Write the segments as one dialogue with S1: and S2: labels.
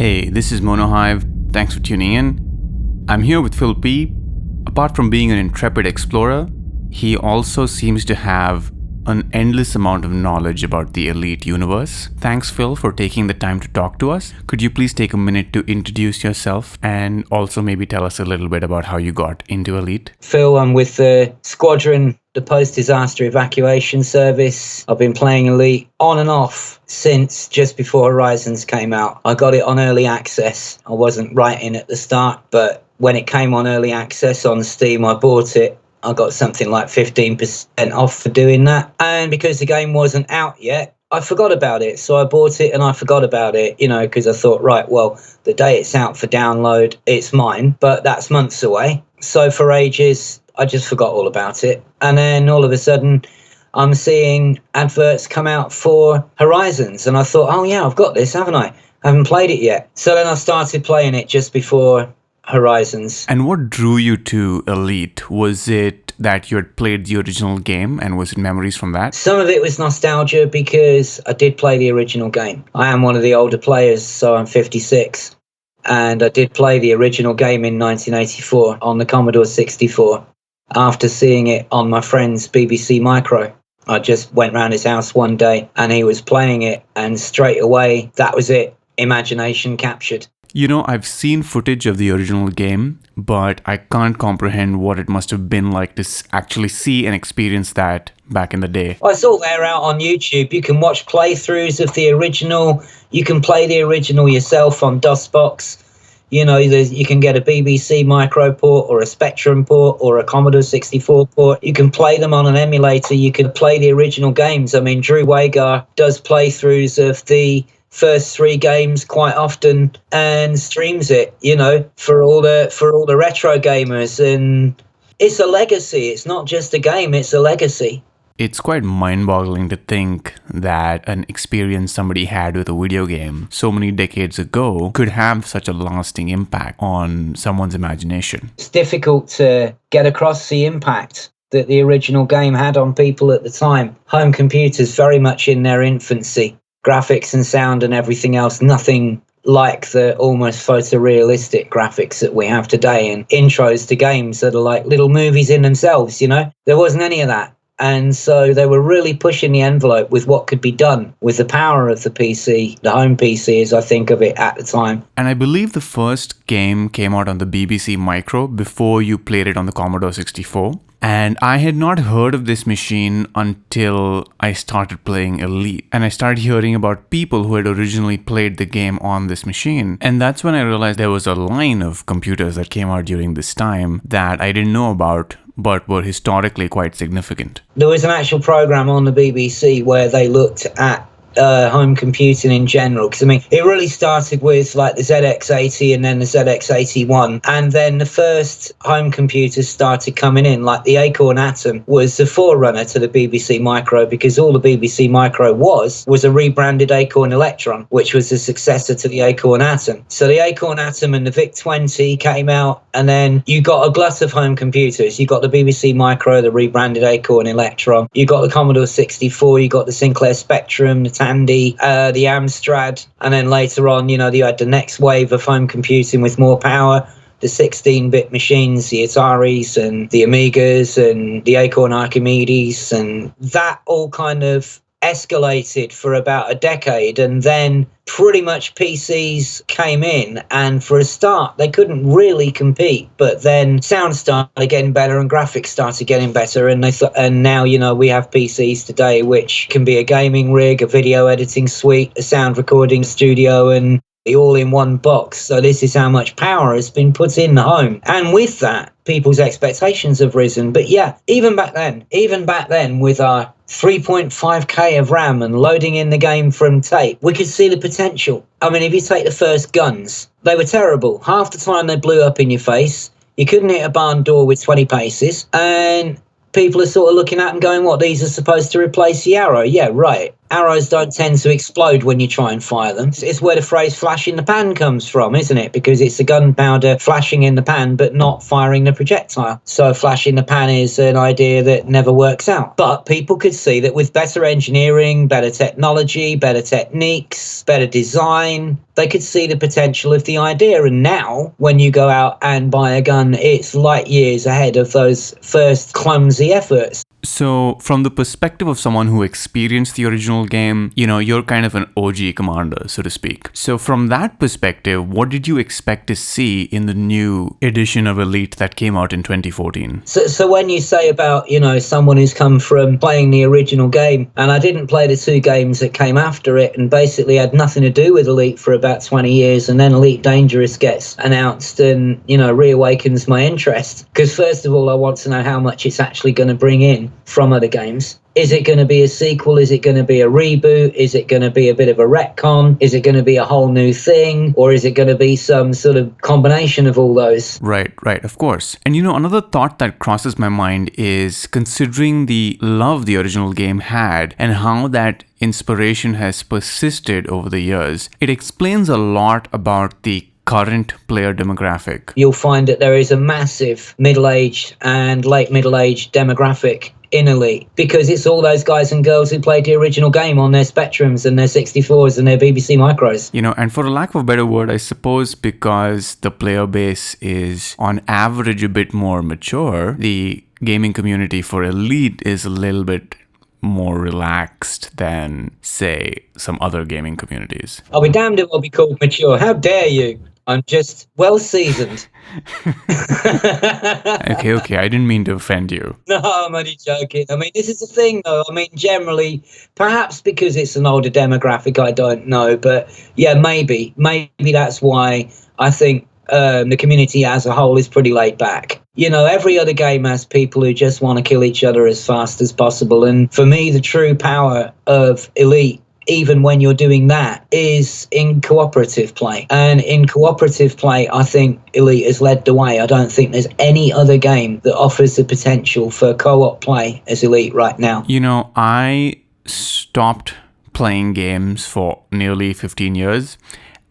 S1: Hey, this is Monohive. Thanks for tuning in. I'm here with Phil P. Apart from being an intrepid explorer, he also seems to have an endless amount of knowledge about the Elite universe. Thanks, Phil, for taking the time to talk to us. Could you please take a minute to introduce yourself and also maybe tell us a little bit about how you got into Elite?
S2: Phil, I'm with the Squadron, the post-disaster evacuation service. I've been playing Elite on and off since just before Horizons came out. I got it on early access. I wasn't right in at the start, but when it came on early access on Steam, I bought it. I got something like 15% off for doing that. And because the game wasn't out yet, I forgot about it. So I bought it and I forgot about it, because I thought, right, well, the day it's out for download, it's mine, but that's months away. So for ages, I just forgot all about it. And then all of a sudden, I'm seeing adverts come out for Horizons. And I thought, oh yeah, I've got this, haven't I? I haven't played it yet. So then I started playing it just before Horizons.
S1: And what drew you to Elite? Was it that you had played the original game, and was it memories from that?
S2: Some of it was nostalgia because I did play the original game. I am one of the older players, so I'm 56. And I did play the original game in 1984 on the Commodore 64 after seeing it on my friend's BBC Micro. I just went round his house one day and he was playing it, and straight away, that was it. Imagination captured.
S1: I've seen footage of the original game, but I can't comprehend what it must have been like to actually see and experience that back in the day.
S2: Well, it's all there out on YouTube. You can watch playthroughs of the original. You can play the original yourself on DOSBox. You can get a BBC Micro port or a Spectrum port or a Commodore 64 port. You can play them on an emulator. You can play the original games. I mean, Drew Wagar does playthroughs of the first 3 games quite often and streams it, for all the retro gamers. And it's a legacy. It's not just a game, it's a legacy.
S1: It's quite mind-boggling to think that an experience somebody had with a video game so many decades ago could have such a lasting impact on someone's imagination.
S2: It's difficult to get across the impact that the original game had on people at the time. Home computers very much in their infancy. Graphics and sound and everything else, nothing like the almost photorealistic graphics that we have today, and intros to games that are like little movies in themselves, There wasn't any of that. And so they were really pushing the envelope with what could be done with the power of the PC, the home PC as I think of it at the time.
S1: And I believe the first game came out on the BBC Micro before you played it on the Commodore 64. And I had not heard of this machine until I started playing Elite. And I started hearing about people who had originally played the game on this machine. And that's when I realized there was a line of computers that came out during this time that I didn't know about, but were historically quite significant.
S2: There was an actual program on the BBC where they looked at home computing in general, because it really started with like the ZX80 and then the ZX81, and then the first home computers started coming in, like the Acorn Atom was the forerunner to the BBC Micro, because all the BBC Micro was a rebranded Acorn Electron, which was the successor to the Acorn Atom. So the Acorn Atom and the VIC-20 came out, and then you got a glut of home computers. You got the BBC Micro, the rebranded Acorn Electron, you got the Commodore 64, you got the Sinclair Spectrum, the Tandy, the Amstrad, and then later on, you had the next wave of home computing with more power, the 16-bit machines, the Ataris and the Amigas and the Acorn Archimedes, and that all kind of escalated for about a decade, and then pretty much PCs came in, and for a start they couldn't really compete, but then sound started getting better and graphics started getting better, and and now we have PCs today which can be a gaming rig, a video editing suite, a sound recording studio, and all in one box. So this is how much power has been put in the home, and with that people's expectations have risen. But yeah, even back then with our 3.5k of RAM and loading in the game from tape, we could see the potential. If you take the first guns, they were terrible. Half the time they blew up in your face. You couldn't hit a barn door with 20 paces, and people are sort of looking at them going, what, these are supposed to replace the arrow? Yeah, right. arrows don't tend to explode when you try and fire them. It's where the phrase flash in the pan comes from, isn't it? Because it's the gunpowder flashing in the pan but not firing the projectile. So flash in the pan is an idea that never works out. But people could see that with better engineering, better technology, better techniques, better design, they could see the potential of the idea. And now, when you go out and buy a gun, it's light years ahead of those first clumsy efforts.
S1: So, from the perspective of someone who experienced the original game, you're kind of an OG commander, so to speak. So, from that perspective, what did you expect to see in the new edition of Elite that came out in 2014?
S2: So when you say about, someone who's come from playing the original game, and I didn't play the 2 games that came after it, and basically had nothing to do with Elite for about 20 years, and then Elite Dangerous gets announced and, reawakens my interest. Because first of all, I want to know how much it's actually going to bring in from other games. Is it going to be a sequel? Is it going to be a reboot? Is it going to be a bit of a retcon? Is it going to be a whole new thing? Or is it going to be some sort of combination of all those?
S1: Right, of course. And another thought that crosses my mind is considering the love the original game had and how that inspiration has persisted over the years, it explains a lot about the current player demographic.
S2: You'll find that there is a massive middle-aged and late middle-aged demographic in Elite, because it's all those guys and girls who played the original game on their Spectrums and their 64s and their BBC Micros.
S1: And for a lack of a better word, I suppose because the player base is on average a bit more mature, the gaming community for Elite is a little bit more relaxed than, say, some other gaming communities.
S2: I'll be damned if I'll be called mature. How dare you? I'm just well-seasoned.
S1: Okay, I didn't mean to offend you.
S2: No, I'm only joking. I mean, this is the thing, though. I mean, generally, perhaps because it's an older demographic, I don't know. But yeah, maybe that's why I think the community as a whole is pretty laid back. Every other game has people who just want to kill each other as fast as possible. And for me, the true power of Elite, even when you're doing that, is in cooperative play. And in cooperative play, I think Elite has led the way. I don't think there's any other game that offers the potential for co-op play as Elite right now.
S1: I stopped playing games for nearly 15 years,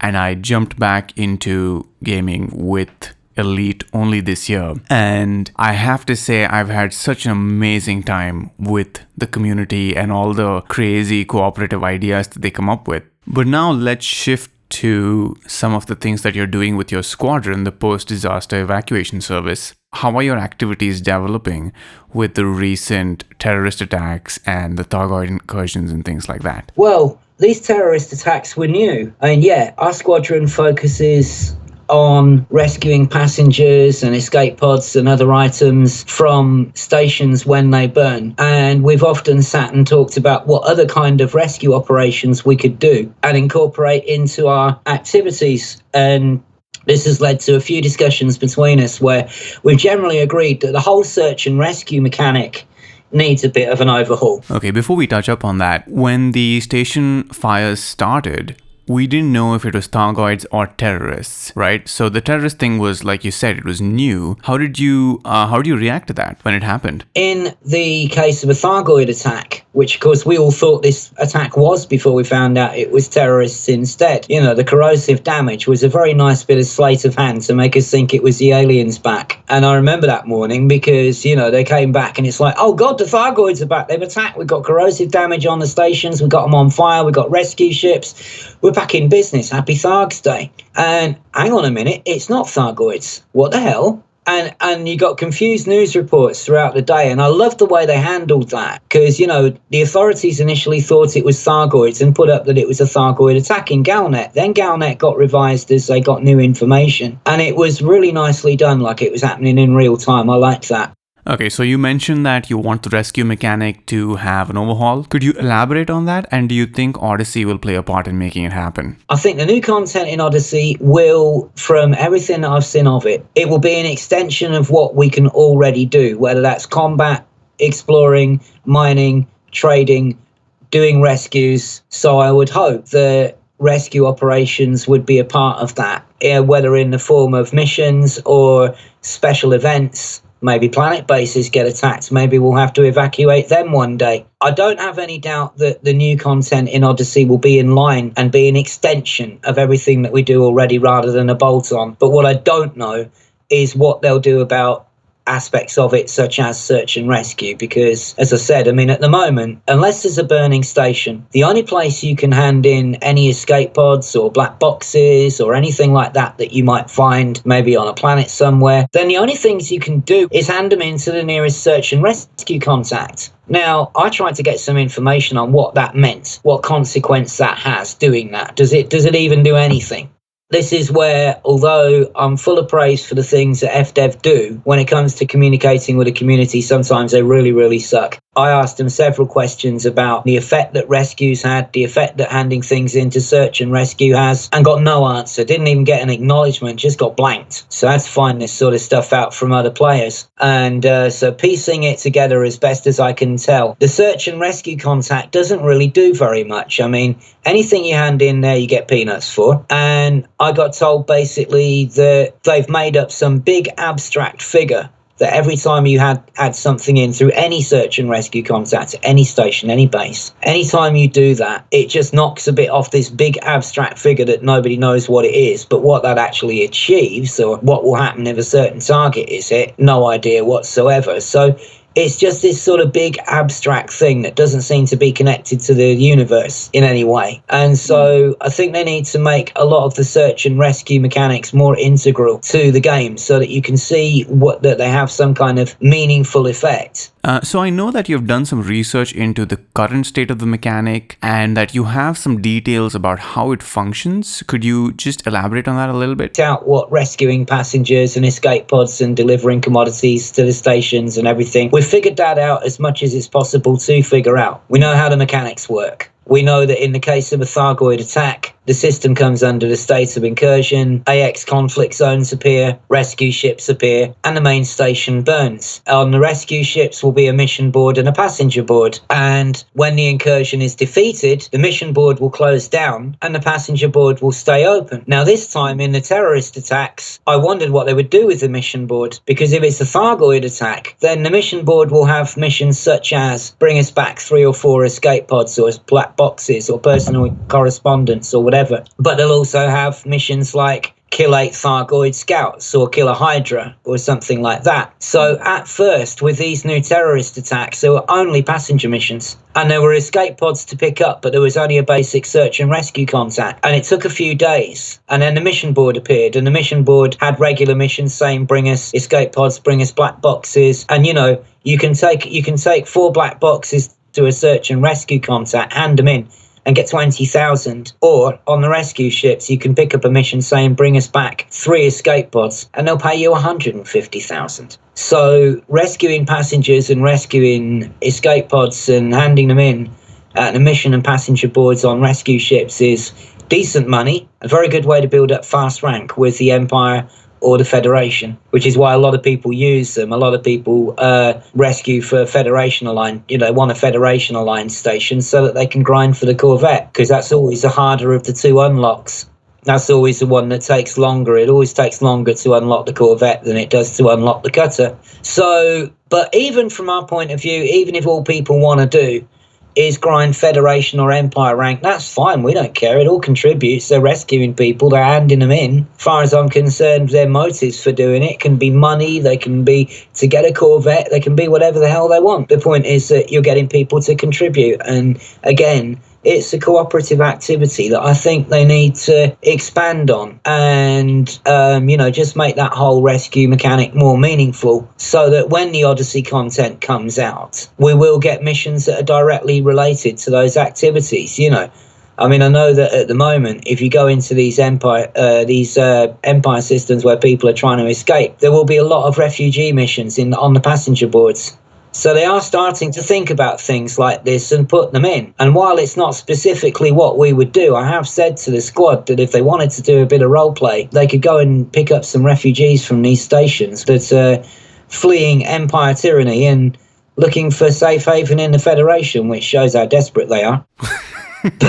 S1: and I jumped back into gaming with Elite only this year. And I have to say, I've had such an amazing time with the community and all the crazy cooperative ideas that they come up with. But now let's shift to some of the things that you're doing with your squadron, the post-disaster evacuation service. How are your activities developing with the recent terrorist attacks and the Thargoid incursions and things like that?
S2: Well, these terrorist attacks were new. And yeah, our squadron focuses on rescuing passengers and escape pods and other items from stations when they burn. And we've often sat and talked about what other kind of rescue operations we could do and incorporate into our activities. And this has led to a few discussions between us where we've generally agreed that the whole search and rescue mechanic needs a bit of an overhaul.
S1: Okay, before we touch up on that, when the station fires started, we didn't know if it was Thargoids or terrorists, right? So the terrorist thing was, like you said, it was new. How did you react to that when it happened?
S2: In the case of a Thargoid attack, which of course we all thought this attack was before we found out it was terrorists instead. The corrosive damage was a very nice bit of sleight of hand to make us think it was the aliens back. And I remember that morning because, they came back and it's like, oh God, the Thargoids are back. They've attacked. We've got corrosive damage on the stations. We've got them on fire. We've got rescue ships. We're back in business. Happy Thargs Day. And hang on a minute, it's not Thargoids. What the hell? And you got confused news reports throughout the day. And I love the way they handled that because, the authorities initially thought it was Thargoids and put up that it was a Thargoid attack in Galnet. Then Galnet got revised as they got new information. And it was really nicely done, like it was happening in real time. I liked that.
S1: Okay, so you mentioned that you want the rescue mechanic to have an overhaul. Could you elaborate on that? And do you think Odyssey will play a part in making it happen?
S2: I think the new content in Odyssey will, from everything that I've seen of it, it will be an extension of what we can already do, whether that's combat, exploring, mining, trading, doing rescues. So I would hope that rescue operations would be a part of that, whether in the form of missions or special events Maybe planet bases get attacked. Maybe we'll have to evacuate them one day. I don't have any doubt that the new content in Odyssey will be in line and be an extension of everything that we do already rather than a bolt-on. But what I don't know is what they'll do about aspects of it, such as search and rescue, because, as I said, I mean, at the moment, unless there's a burning station, the only place you can hand in any escape pods or black boxes or anything like that that you might find maybe on a planet somewhere, then the only things you can do is hand them into the nearest search and rescue contact. Now, I tried to get some information on what that meant, what consequence that has doing that. Does it even do anything? This is where, although I'm full of praise for the things that FDev do, when it comes to communicating with the community, sometimes they really, really suck. I asked them several questions about the effect that rescues had, the effect that handing things into search and rescue has, and got no answer. Didn't even get an acknowledgement, just got blanked. So I had to find this sort of stuff out from other players. And so piecing it together as best as I can tell, the search and rescue contact doesn't really do very much. I mean, anything you hand in there, you get peanuts for. And I got told basically that they've made up some big abstract figure that every time you add something in through any search and rescue contact, any station, any base, anytime you do that, it just knocks a bit off this big abstract figure that nobody knows what it is. But what that actually achieves, or what will happen if a certain target is hit, no idea whatsoever. So it's just this sort of big abstract thing that doesn't seem to be connected to the universe in any way. And so I think they need to make a lot of the search and rescue mechanics more integral to the game so that you can see that they have some kind of meaningful effect.
S1: So I know that you've done some research into the current state of the mechanic and that you have some details about how it functions. Could you just elaborate on that a little bit?
S2: Out what rescuing passengers and escape pods and delivering commodities to the stations and everything. We've figured that out as much as it's possible to figure out. We know how the mechanics work. We know that in the case of a Thargoid attack, the system comes under the state of incursion, AX conflict zones appear, rescue ships appear, and the main station burns. On the rescue ships will be a mission board and a passenger board. And when the incursion is defeated, the mission board will close down and the passenger board will stay open. Now, this time in the terrorist attacks, I wondered what they would do with the mission board, because if it's a Thargoid attack, then the mission board will have missions such as bring us back 3 or 4 escape pods or black boxes or personal correspondence or whatever. But they'll also have missions like kill 8 Thargoid scouts or kill a Hydra or something like that. So at first, with these new terrorist attacks, there were only passenger missions. And there were escape pods to pick up, but there was only a basic search and rescue contact. And it took a few days. And then the mission board appeared. And the mission board had regular missions saying, bring us escape pods, bring us black boxes. And, you know, you can take 4 black boxes to a search and rescue contact, hand them in, and get 20,000. Or on the rescue ships, you can pick up a mission saying, bring us back 3 escape pods, and they'll pay you 150,000. So rescuing passengers and rescuing escape pods and handing them in at the mission and passenger boards on rescue ships is decent money, a very good way to build up fast rank with the Empire or the Federation, which is why a lot of people use them. A lot of people rescue for Federation aligned, want a Federation aligned station so that they can grind for the Corvette, because that's always the harder of the 2 unlocks. That's always the one that takes longer. It always takes longer to unlock the Corvette than it does to unlock the cutter. So, but even from our point of view, even if all people want to do is grind Federation or Empire rank, that's fine. We don't care. It all contributes. They're rescuing people. They're handing them in. As far as I'm concerned, their motives for doing it can be money. They can be to get a Corvette. They can be whatever the hell they want. The point is that you're getting people to contribute. And again, it's a cooperative activity that I think they need to expand on and, just make that whole rescue mechanic more meaningful so that when the Odyssey content comes out, we will get missions that are directly related to those activities, I mean, I know that at the moment, if you go into these Empire systems where people are trying to escape, there will be a lot of refugee missions on the passenger boards. So they are starting to think about things like this and put them in. And while it's not specifically what we would do, I have said to the squad that if they wanted to do a bit of role play, they could go and pick up some refugees from these stations that are fleeing Empire tyranny and looking for safe haven in the Federation, which shows how desperate they are.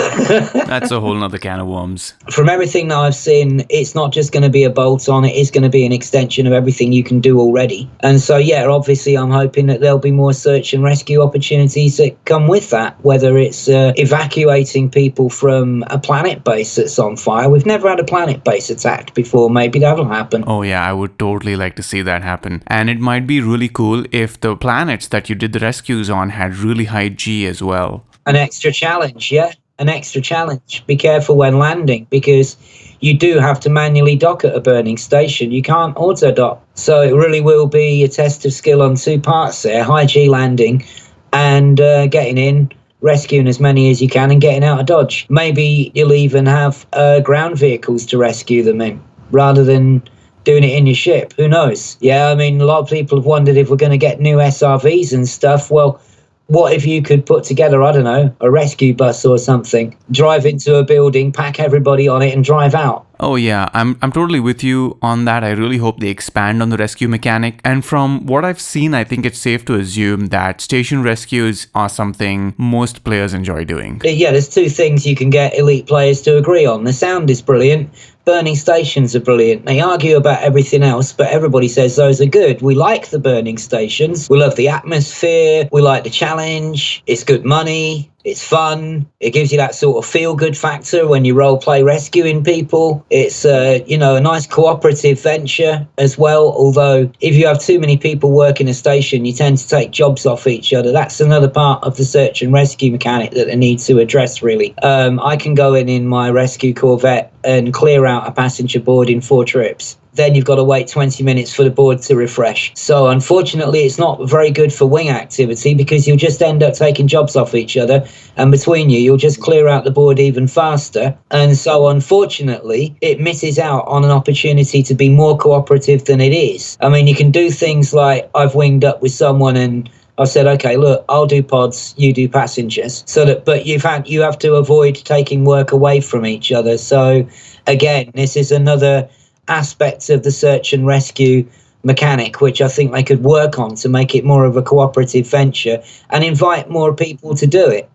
S1: That's a whole nother can of worms.
S2: From everything that I've seen, it's not just going to be a bolt-on, it is going to be an extension of everything you can do already. And so, yeah, obviously I'm hoping that there'll be more search and rescue opportunities that come with that, whether it's evacuating people from a planet base that's on fire. We've never had a planet base attacked before. Maybe that'll happen.
S1: Oh yeah, I would totally like to see that happen. And it might be really cool if the planets that you did the rescues on had really high G as well.
S2: An extra challenge, yeah. An extra challenge. Be careful when landing, because you do have to manually dock at a burning station. You can't auto dock. So it really will be a test of skill on two parts there. High G landing and getting in, rescuing as many as you can and getting out of Dodge. Maybe you'll even have ground vehicles to rescue them in rather than doing it in your ship. Who knows? Yeah, I mean, a lot of people have wondered if we're going to get new SRVs and stuff. Well, what if you could put together, I don't know, a rescue bus or something, drive into a building, pack everybody on it and drive out?
S1: Oh yeah, I'm totally with you on that. I really hope they expand on the rescue mechanic. And from what I've seen, I think it's safe to assume that station rescues are something most players enjoy doing.
S2: Yeah, there's two things you can get elite players to agree on. The sound is brilliant. Burning stations are brilliant. They argue about everything else, but everybody says those are good. We like the burning stations. We love the atmosphere. We like the challenge. It's good money. It's fun. It gives you that sort of feel-good factor when you role-play rescuing people. It's, a nice cooperative venture as well, although if you have too many people working a station, you tend to take jobs off each other. That's another part of the search and rescue mechanic that they need to address, really. I can go in my rescue Corvette and clear out a passenger board in 4 trips. Then you've got to wait 20 minutes for the board to refresh. So unfortunately, it's not very good for wing activity because you'll just end up taking jobs off each other. And between you, you'll just clear out the board even faster. And so unfortunately, it misses out on an opportunity to be more cooperative than it is. I mean, you can do things like I've winged up with someone and I said, okay, look, I'll do pods, you do passengers. But you have to avoid taking work away from each other. So again, this is another aspects of the search and rescue mechanic which I think they could work on to make it more of a cooperative venture and invite more people to do it.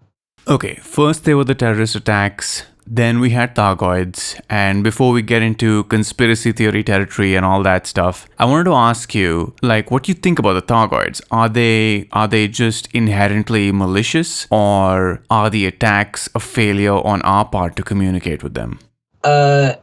S1: Okay, first there were the terrorist attacks, then we had Thargoids, and before we get into conspiracy theory territory and all that stuff, I wanted to ask you, what you think about the Thargoids. Are they just inherently malicious, or are the attacks a failure on our part to communicate with them?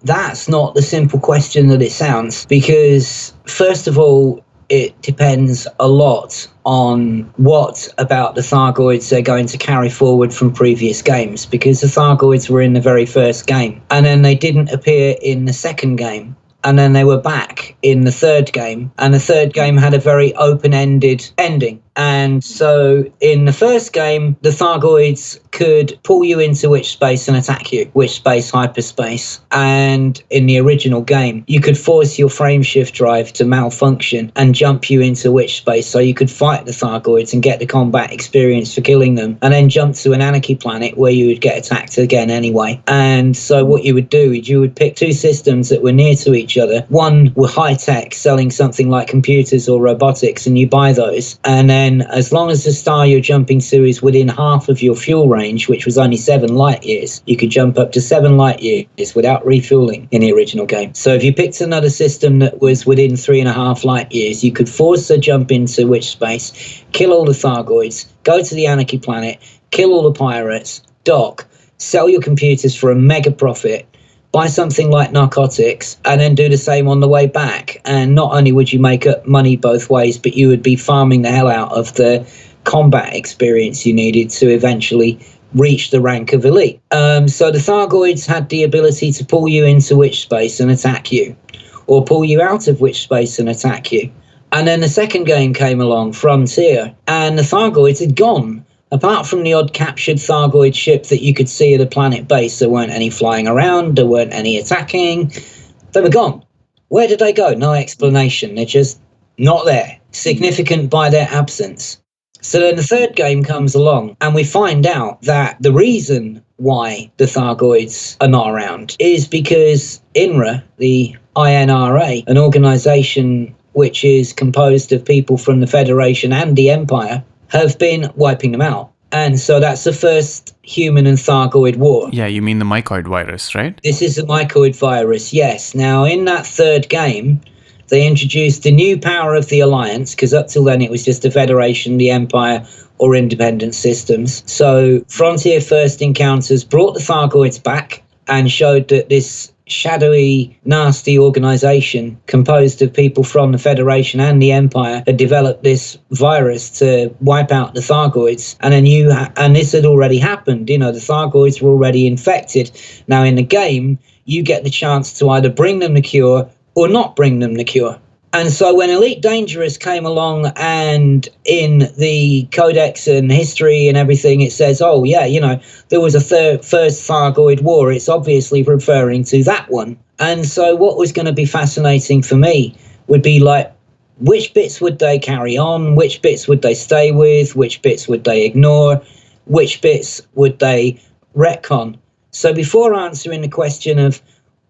S2: That's not the simple question that it sounds, because first of all, it depends a lot on what about the Thargoids they're going to carry forward from previous games, because the Thargoids were in the very first game and then they didn't appear in the second game. And then they were back in the third game. And the third game had a very open-ended ending. And so in the first game, the Thargoids could pull you into which space and attack you, which space, hyperspace. And in the original game, you could force your frameshift drive to malfunction and jump you into which space, so you could fight the Thargoids and get the combat experience for killing them, and then jump to an anarchy planet where you would get attacked again anyway. And so what you would do is you would pick 2 systems that were near to each other. One were high-tech, selling something like computers or robotics, and you buy those. And then as long as the star you're jumping to is within half of your fuel range, which was only 7 light years, you could jump up to 7 light years without refueling in the original game. So if you picked another system that was within 3.5 light years, you could force a jump into which space, kill all the Thargoids, go to the anarchy planet, kill all the pirates, dock, sell your computers for a mega profit, buy something like narcotics, and then do the same on the way back. And not only would you make up money both ways, but you would be farming the hell out of the combat experience you needed to eventually reach the rank of elite. So the Thargoids had the ability to pull you into which space and attack you, or pull you out of which space and attack you. And then the second game came along, Frontier, and the Thargoids had gone. Apart from the odd captured Thargoid ship that you could see at a planet base, there weren't any flying around, there weren't any attacking. They were gone. Where did they go? No explanation. They're just not there. Significant by their absence. So then the third game comes along and we find out that the reason why the Thargoids are not around is because INRA, the INRA, an organisation which is composed of people from the Federation and the Empire, have been wiping them out. And so that's the first human and Thargoid war.
S1: Yeah, you mean the mycoid virus, right?
S2: This is the mycoid virus, yes. Now, in that third game, they introduced the new power of the Alliance, because up till then it was just the Federation, the Empire, or independent systems. So Frontier First Encounters brought the Thargoids back and showed that this shadowy, nasty organization composed of people from the Federation and the Empire had developed this virus to wipe out the Thargoids. And this had already happened. You know, the Thargoids were already infected. Now, in the game, you get the chance to either bring them the cure or not bring them the cure. And so when Elite Dangerous came along, and in the codex and history and everything, it says, oh, yeah, you know, there was a first Thargoid war. It's obviously referring to that one. And so what was going to be fascinating for me would be like, which bits would they carry on? Which bits would they stay with? Which bits would they ignore? Which bits would they retcon? So before answering the question of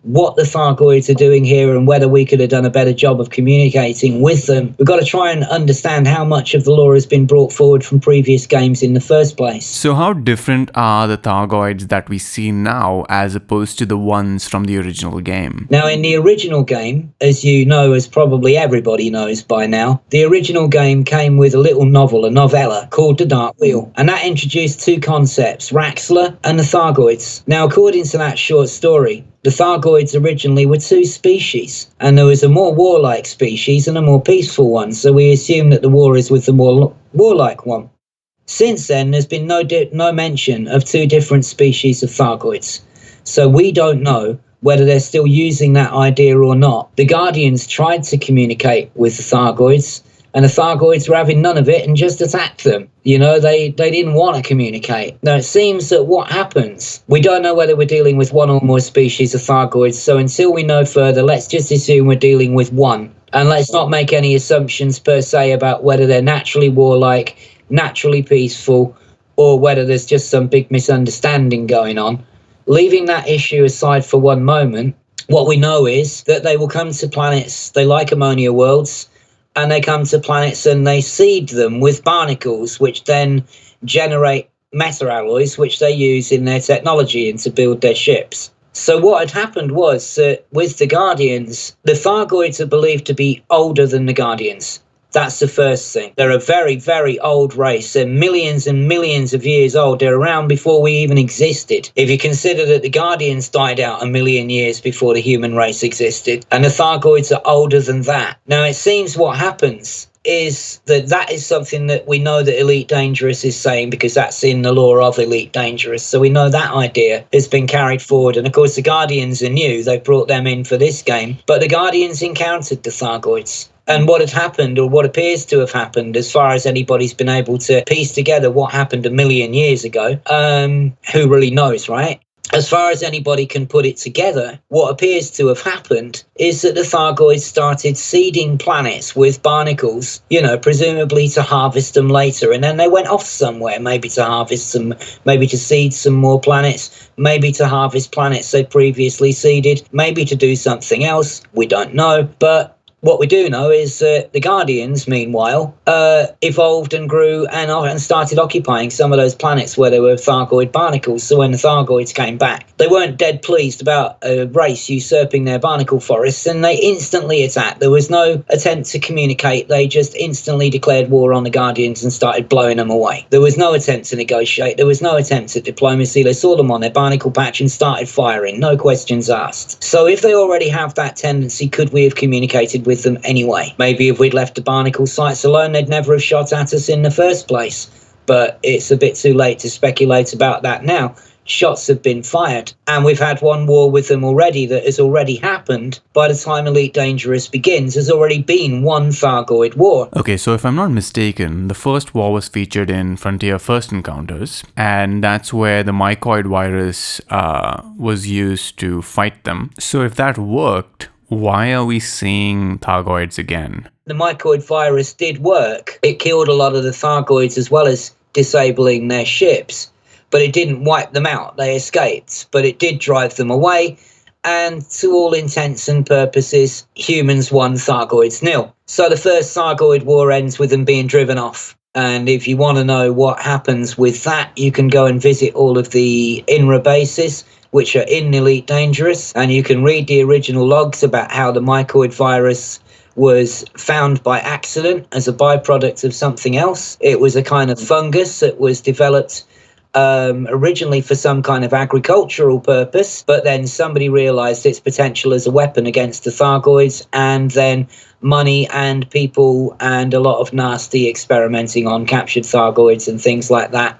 S2: what the Thargoids are doing here and whether we could have done a better job of communicating with them, we've got to try and understand how much of the lore has been brought forward from previous games in the first place.
S1: So how different are the Thargoids that we see now as opposed to the ones from the original game?
S2: Now, in the original game, as you know, as probably everybody knows by now, the original game came with a little novel, a novella, called The Dark Wheel. And that introduced two concepts, Raxxla and the Thargoids. Now, according to that short story, the Thargoids originally were two species, and there was a more warlike species and a more peaceful one, so we assume that the war is with the more warlike one. Since then, there's been no mention of two different species of Thargoids, so we don't know whether they're still using that idea or not. The Guardians tried to communicate with the Thargoids, and the Thargoids were having none of it and just attacked them. You know, they didn't want to communicate. Now, it seems that what happens, we don't know whether we're dealing with one or more species of Thargoids, so until we know further, let's just assume we're dealing with one. And let's not make any assumptions per se about whether they're naturally warlike, naturally peaceful, or whether there's just some big misunderstanding going on. Leaving that issue aside for one moment, what we know is that they will come to planets, they like ammonia worlds, and they come to planets and they seed them with barnacles, which then generate meta-alloys, which they use in their technology and to build their ships. So what had happened was that with the Guardians, the Thargoids are believed to be older than the Guardians. That's the first thing. They're a very, very old race. They're millions and millions of years old. They're around before we even existed. If you consider that the Guardians died out a million years before the human race existed, and the Thargoids are older than that. Now, it seems what happens is that is something that we know that Elite Dangerous is saying, because that's in the lore of Elite Dangerous. So we know that idea has been carried forward. And of course, the Guardians are new. They brought them in for this game. But the Guardians encountered the Thargoids. And what had happened, or what appears to have happened, as far as anybody's been able to piece together what happened a million years ago, who really knows, right? As far as anybody can put it together, what appears to have happened is that the Thargoids started seeding planets with barnacles, you know, presumably to harvest them later. And then they went off somewhere, maybe to harvest some, maybe to seed some more planets, maybe to harvest planets they previously seeded, maybe to do something else. We don't know. But what we do know is that the Guardians, meanwhile, evolved and grew and started occupying some of those planets where there were Thargoid barnacles. So when the Thargoids came back, they weren't dead pleased about a race usurping their barnacle forests, and they instantly attacked. There was no attempt to communicate. They just instantly declared war on the Guardians and started blowing them away. There was no attempt to negotiate. There was no attempt at diplomacy. They saw them on their barnacle patch and started firing. No questions asked. So if they already have that tendency, could we have communicated with them anyway? Maybe if we'd left the barnacle sites alone, they'd never have shot at us in the first place. But it's a bit too late to speculate about that now. Shots have been fired, and we've had one war with them already that has already happened. By the time Elite Dangerous begins, there's already been one Thargoid war.
S1: Okay, so if I'm not mistaken, the first war was featured in Frontier First Encounters, and that's where the mycoid virus was used to fight them. So if that worked, why are we seeing Thargoids again?
S2: The mycoid virus did work. It killed a lot of the Thargoids as well as disabling their ships. But it didn't wipe them out. They escaped. But it did drive them away. And to all intents and purposes, humans won, Thargoids nil. So the first Thargoid war ends with them being driven off. And if you want to know what happens with that, you can go and visit all of the INRA bases, which are in Elite Dangerous, and you can read the original logs about how the mycoid virus was found by accident as a byproduct of something else. It was a kind of fungus that was developed originally for some kind of agricultural purpose, but then somebody realized its potential as a weapon against the Thargoids, and then money and people and a lot of nasty experimenting on captured Thargoids and things like that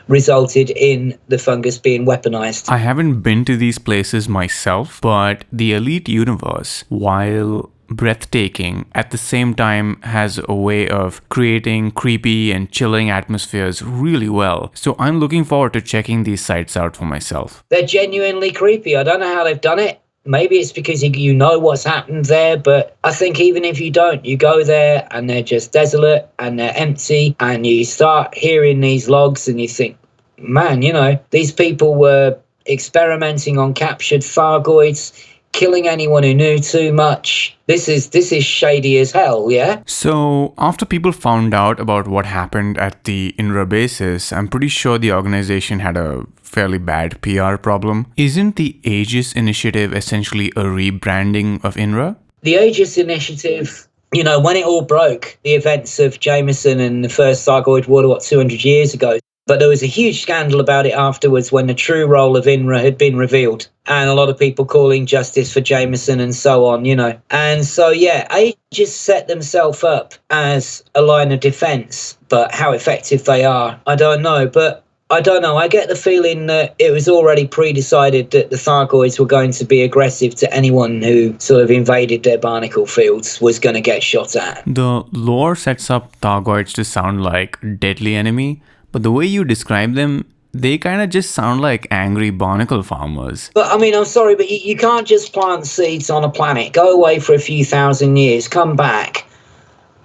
S2: resulted in the fungus being weaponized.
S1: I haven't been to these places myself, but the Elite universe, while breathtaking, at the same time has a way of creating creepy and chilling atmospheres really well. So I'm looking forward to checking these sites out for myself.
S2: They're genuinely creepy. I don't know how they've done it. Maybe it's because you know what's happened there, but I think even if you don't, you go there and they're just desolate and they're empty, and you start hearing these logs and you think, man, you know, these people were experimenting on captured Thargoids, killing anyone who knew too much. This is shady as hell, yeah?
S1: So, after people found out about what happened at the INRA bases, I'm pretty sure the organization had a fairly bad PR problem. Isn't the Aegis Initiative essentially a rebranding of INRA?
S2: The Aegis Initiative, you know, when it all broke, the events of Jameson and the first Thargoid War, 200 years ago, but there was a huge scandal about it afterwards when the true role of INRA had been revealed, and a lot of people calling justice for Jameson and so on, you know. And so, yeah, Aegis set themselves up as a line of defence, but how effective they are, I don't know. But I don't know, I get the feeling that it was already pre-decided that the Thargoids were going to be aggressive to anyone who sort of invaded their barnacle fields was going to get shot at.
S1: The lore sets up Thargoids to sound like a deadly enemy, but the way you describe them, they kind of just sound like angry barnacle farmers.
S2: But I mean, I'm sorry, but you can't just plant seeds on a planet, go away for a few thousand years, come back,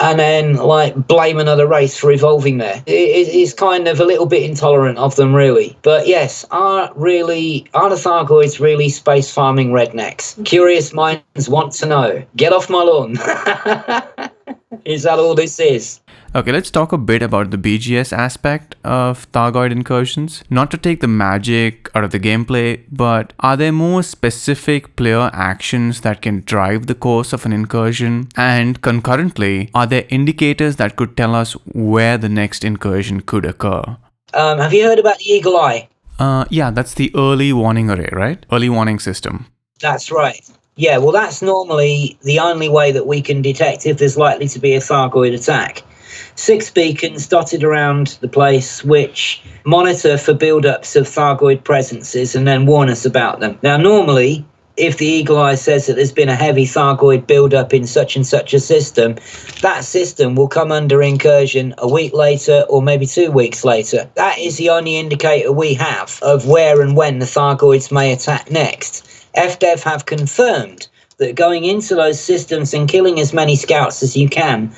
S2: and then like blame another race for evolving there. It's kind of a little bit intolerant of them, really. But yes, are the Thargoids really space farming rednecks? Curious minds want to know. Get off my lawn. Is that all this is?
S1: Okay, let's talk a bit about the BGS aspect of Thargoid incursions. Not to take the magic out of the gameplay, but are there more specific player actions that can drive the course of an incursion? And concurrently, are there indicators that could tell us where the next incursion could occur?
S2: Have you heard about the Eagle Eye?
S1: Yeah, that's the early warning array, right? Early warning system.
S2: That's right. Yeah, well, that's normally the only way that we can detect if there's likely to be a Thargoid attack. 6 beacons dotted around the place which monitor for build-ups of Thargoid presences and then warn us about them. Now, normally, if the Eagle Eye says that there's been a heavy Thargoid build-up in such and such a system, that system will come under incursion a week later or maybe 2 weeks later. That is the only indicator we have of where and when the Thargoids may attack next. FDev have confirmed that going into those systems and killing as many scouts as you can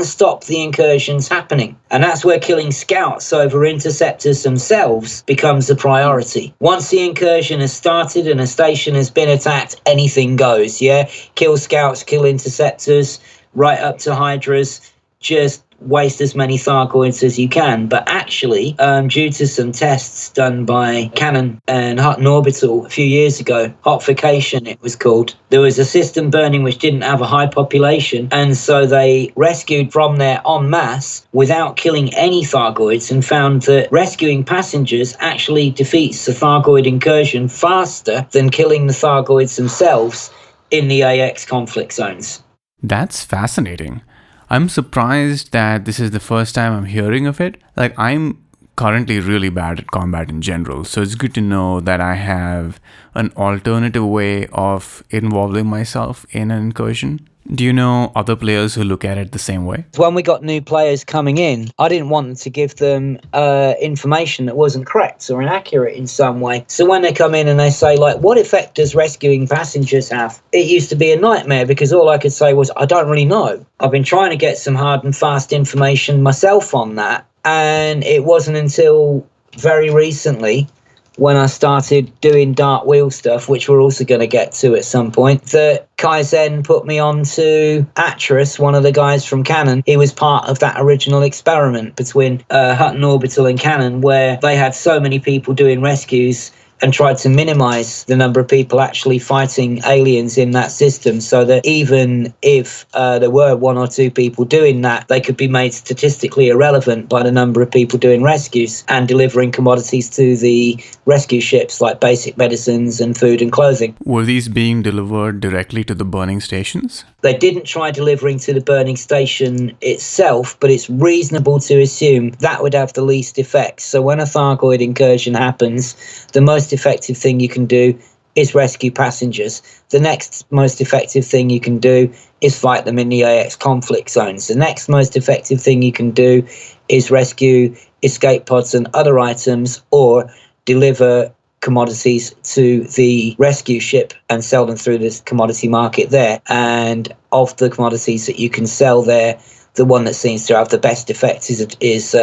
S2: stop the incursions happening. And that's where killing scouts over interceptors themselves becomes the priority. Once the incursion has started and a station has been attacked, anything goes, yeah? Kill scouts, kill interceptors, right up to Hydras, just waste as many Thargoids as you can. But actually, due to some tests done by Canon and Hutton Orbital a few years ago, Hotfication it was called, there was a system burning which didn't have a high population, and so they rescued from there en masse without killing any Thargoids and found that rescuing passengers actually defeats the Thargoid incursion faster than killing the Thargoids themselves in the AX conflict zones.
S1: That's fascinating. I'm surprised that this is the first time I'm hearing of it. Like, I'm currently really bad at combat in general, so it's good to know that I have an alternative way of involving myself in an incursion. Do you know other players who look at it the same way?
S2: When we got new players coming in, I didn't want to give them information that wasn't correct or inaccurate in some way. So when they come in and they say, like, what effect does rescuing passengers have? It used to be a nightmare because all I could say was, I don't really know. I've been trying to get some hard and fast information myself on that. And it wasn't until very recently when I started doing Dark Wheel stuff, which we're also going to get to at some point, that Kaizen put me on to Atris, one of the guys from Canon. He was part of that original experiment between Hutton Orbital and Canon, where they had so many people doing rescues and tried to minimize the number of people actually fighting aliens in that system, so that even if there were one or two people doing that, they could be made statistically irrelevant by the number of people doing rescues and delivering commodities to the rescue ships, like basic medicines and food and clothing.
S1: Were these being delivered directly to the burning stations?
S2: They didn't try delivering to the burning station itself, but it's reasonable to assume that would have the least effect. So when a Thargoid incursion happens, the most effective thing you can do is rescue passengers. The next most effective thing you can do is fight them in the AX conflict zones. The next most effective thing you can do is rescue escape pods and other items, or deliver commodities to the rescue ship and sell them through this commodity market there. And of the commodities that you can sell there, the one that seems to have the best effect is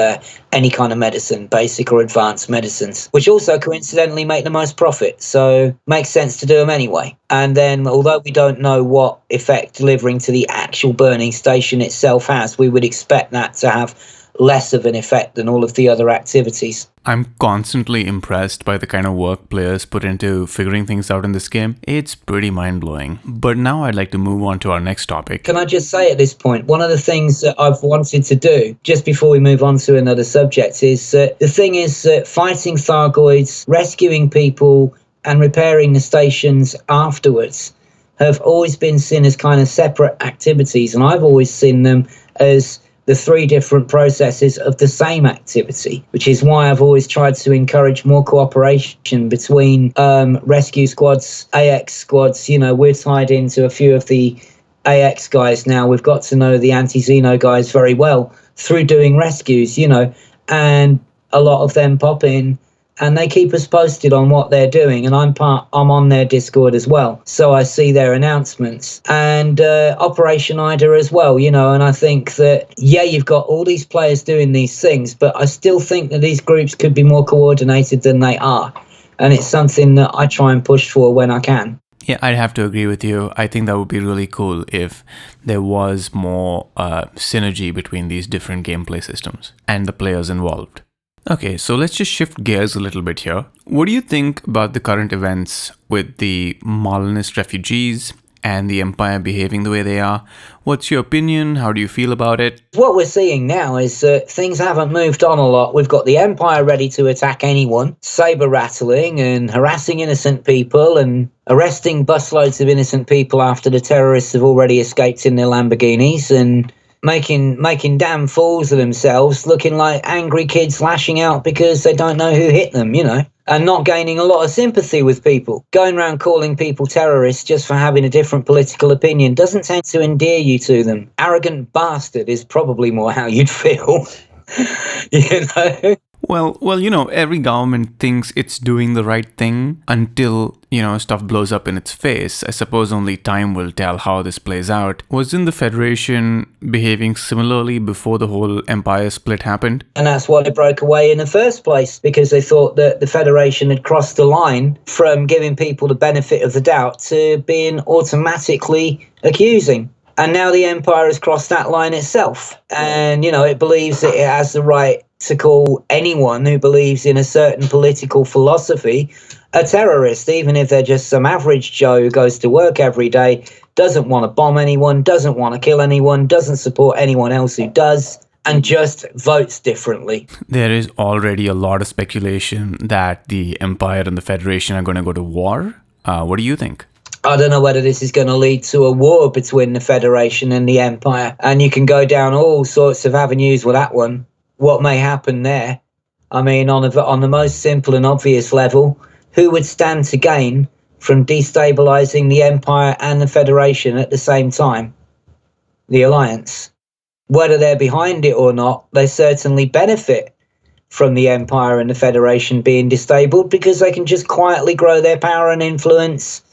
S2: any kind of medicine, basic or advanced medicines, which also coincidentally make the most profit. So makes sense to do them anyway. And then, although we don't know what effect delivering to the actual burning station itself has, we would expect that to have less of an effect than all of the other activities.
S1: I'm constantly impressed by the kind of work players put into figuring things out in this game. It's pretty mind-blowing. But now I'd like to move on to our next topic.
S2: Can I just say at this point, one of the things that I've wanted to do, just before we move on to another subject, is the thing is fighting Thargoids, rescuing people, and repairing the stations afterwards have always been seen as kind of separate activities, and I've always seen them as the three different processes of the same activity, which is why I've always tried to encourage more cooperation between rescue squads, AX squads. You know, we're tied into a few of the AX guys now. We've got to know the anti-Xeno guys very well through doing rescues, you know, and a lot of them pop in and they keep us posted on what they're doing, and I'm on their Discord as well, so I see their announcements, and Operation Ida as well, you know. And I think that, yeah, you've got all these players doing these things, but I still think that these groups could be more coordinated than they are, and it's something that I try and push for when I can.
S1: Yeah, I'd have to agree with you. I think that would be really cool if there was more synergy between these different gameplay systems and the players involved. Okay, so let's just shift gears a little bit here. What do you think about the current events with the Molinist refugees and the Empire behaving the way they are? What's your opinion? How do you feel about it?
S2: What we're seeing now is that things haven't moved on a lot. We've got the Empire ready to attack anyone, saber rattling and harassing innocent people and arresting busloads of innocent people after the terrorists have already escaped in their Lamborghinis, and making damn fools of themselves, looking like angry kids lashing out because they don't know who hit them, you know, and not gaining a lot of sympathy with people. Going around calling people terrorists just for having a different political opinion doesn't tend to endear you to them. Arrogant bastard is probably more how you'd feel, you know?
S1: Well, you know, every government thinks it's doing the right thing until, you know, stuff blows up in its face. I suppose only time will tell how this plays out. Wasn't the Federation behaving similarly before the whole Empire split happened?
S2: And that's why they broke away in the first place, because they thought that the Federation had crossed the line from giving people the benefit of the doubt to being automatically accusing. And now the Empire has crossed that line itself. And, you know, it believes that it has the right to call anyone who believes in a certain political philosophy a terrorist, even if they're just some average Joe who goes to work every day, doesn't want to bomb anyone, doesn't want to kill anyone, doesn't support anyone else who does, and just votes differently.
S1: There is already a lot of speculation that the Empire and the Federation are going to go to war. What do you think?
S2: I don't know whether this is going to lead to a war between the Federation and the Empire, and you can go down all sorts of avenues with that one. What may happen there? I mean, on the most simple and obvious level, who would stand to gain from destabilizing the Empire and the Federation at the same time? The Alliance. Whether they're behind it or not, they certainly benefit from the Empire and the Federation being disabled, because they can just quietly grow their power and influence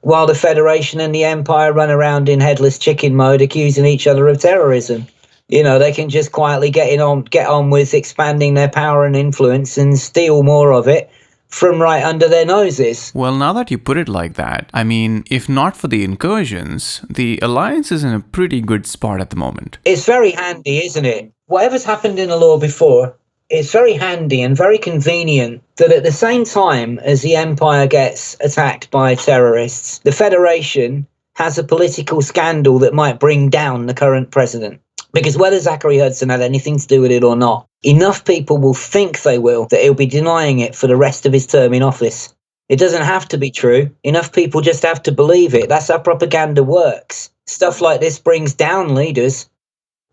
S2: while the Federation and the Empire run around in headless chicken mode accusing each other of terrorism. You know, they can just quietly get on with expanding their power and influence and steal more of it from right under their noses.
S1: Well, now that you put it like that, I mean, if not for the incursions, the Alliance is in a pretty good spot at the moment.
S2: It's very handy, isn't it? Whatever's happened in the law before, it's very handy and very convenient that at the same time as the Empire gets attacked by terrorists, the Federation has a political scandal that might bring down the current president. Because whether Zachary Hudson had anything to do with it or not, enough people will think they will that he'll be denying it for the rest of his term in office. It doesn't have to be true. Enough people just have to believe it. That's how propaganda works. Stuff like this brings down leaders.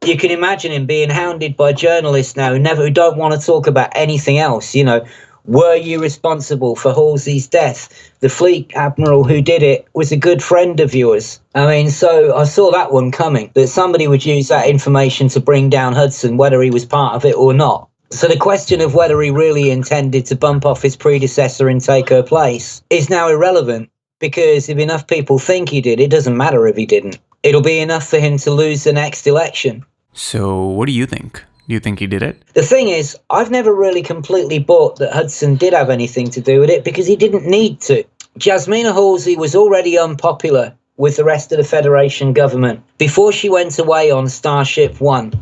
S2: You can imagine him being hounded by journalists now who don't want to talk about anything else. You know, were you responsible for Halsey's death? The fleet admiral who did it was a good friend of yours. I mean, so I saw that one coming, that somebody would use that information to bring down Hudson, whether he was part of it or not. So the question of whether he really intended to bump off his predecessor and take her place is now irrelevant, because if enough people think he did, it doesn't matter if he didn't. It'll be enough for him to lose the next election.
S1: So what do you think? Do you think he did it?
S2: The thing is, I've never really completely bought that Hudson did have anything to do with it, because he didn't need to. Jasmina Halsey was already unpopular with the rest of the Federation government before she went away on Starship One.